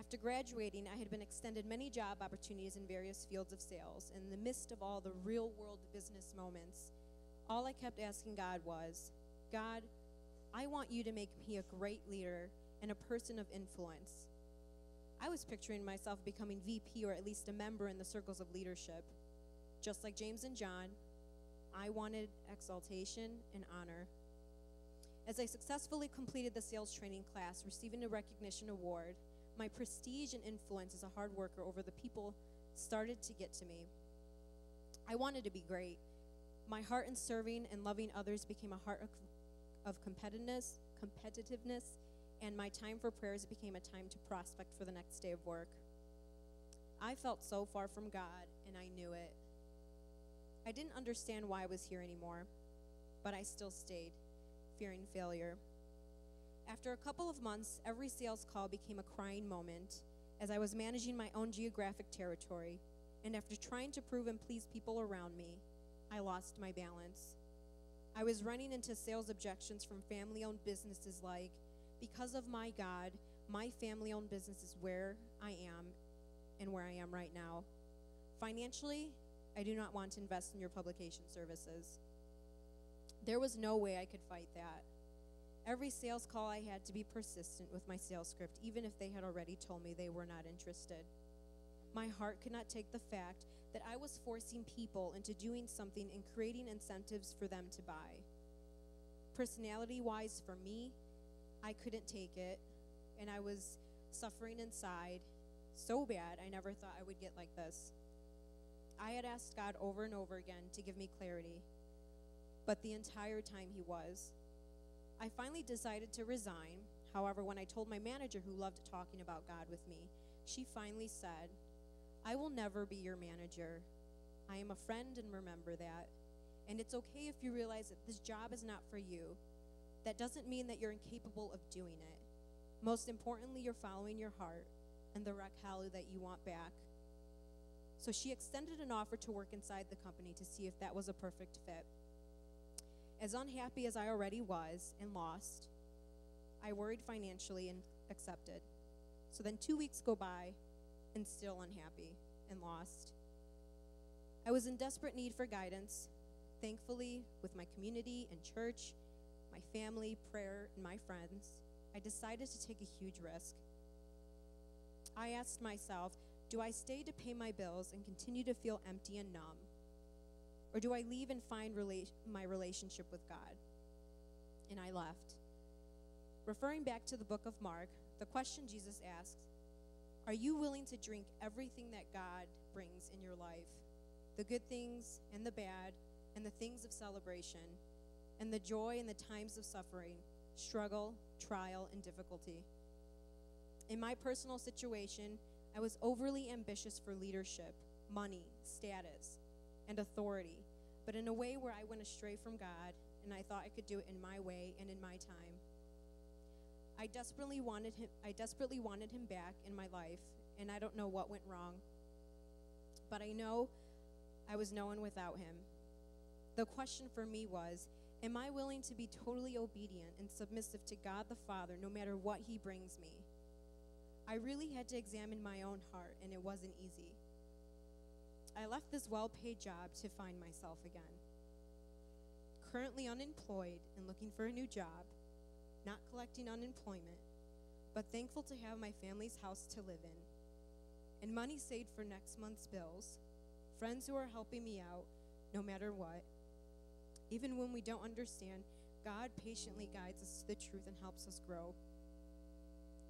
After graduating, I had been extended many job opportunities in various fields of sales. In the midst of all the real-world business moments, all I kept asking God was, God, I want you to make me a great leader and a person of influence. I was picturing myself becoming VP or at least a member in the circles of leadership. Just like James and John, I wanted exaltation and honor. As I successfully completed the sales training class, receiving a recognition award, my prestige and influence as a hard worker over the people started to get to me. I wanted to be great. My heart in serving and loving others became a heart of competitiveness, and my time for prayers became a time to prospect for the next day of work. I felt so far from God, and I knew it. I didn't understand why I was here anymore, but I still stayed, fearing failure. After a couple of months, every sales call became a crying moment as I was managing my own geographic territory, and after trying to prove and please people around me, I lost my balance. I was running into sales objections from family-owned businesses like, because of my God, my family-owned business is where I am and where I am right now. Financially, I do not want to invest in your publication services. There was no way I could fight that. Every sales call I had to be persistent with my sales script, even if they had already told me they were not interested. My heart could not take the fact that I was forcing people into doing something and creating incentives for them to buy. Personality-wise, for me, I couldn't take it, and I was suffering inside so bad I never thought I would get like this. I had asked God over and over again to give me clarity, but the entire time He was. I finally decided to resign. However, when I told my manager, who loved talking about God with me, she finally said, I will never be your manager. I am a friend, and remember that. And it's okay if you realize that this job is not for you. That doesn't mean that you're incapable of doing it. Most importantly, you're following your heart and the Raquel that you want back. So she extended an offer to work inside the company to see if that was a perfect fit. As unhappy as I already was and lost, I worried financially and accepted. So then 2 weeks go by and still unhappy and lost. I was in desperate need for guidance. Thankfully, with my community and church, my family, prayer, and my friends, I decided to take a huge risk. I asked myself, do I stay to pay my bills and continue to feel empty and numb? Or do I leave and find my relationship with God? And I left. Referring back to the book of Mark, the question Jesus asks, are you willing to drink everything that God brings in your life? The good things and the bad and the things of celebration and the joy and the times of suffering, struggle, trial, and difficulty. In my personal situation, I was overly ambitious for leadership, money, status, and authority, but in a way where I went astray from God, and I thought I could do it in my way and in my time. I desperately wanted him back in my life, and I don't know what went wrong, but I know I was no one without him. The question for me was, am I willing to be totally obedient and submissive to God the Father no matter what He brings me? I really had to examine my own heart, and it wasn't easy. I left this well-paid job to find myself again. Currently unemployed and looking for a new job, not collecting unemployment, but thankful to have my family's house to live in, and money saved for next month's bills, friends who are helping me out no matter what. Even when we don't understand, God patiently guides us to the truth and helps us grow.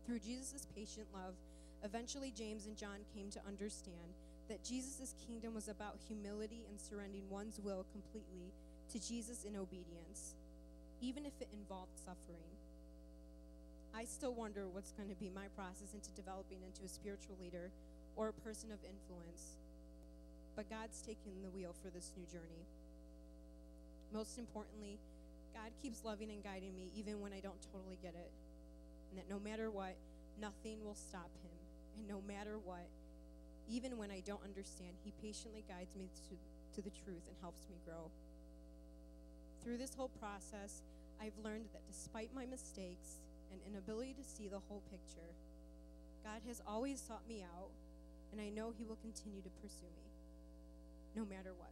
Through Jesus' patient love, eventually James and John came to understand that Jesus' kingdom was about humility and surrendering one's will completely to Jesus in obedience, even if it involved suffering. I still wonder what's going to be my process into developing into a spiritual leader or a person of influence, but God's taking the wheel for this new journey. Most importantly, God keeps loving and guiding me even when I don't totally get it, and that no matter what, nothing will stop Him, and no matter what, even when I don't understand, He patiently guides me to the truth and helps me grow. Through this whole process, I've learned that despite my mistakes and inability to see the whole picture, God has always sought me out, and I know he will continue to pursue me, no matter what.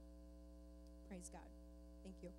Praise God. Thank you.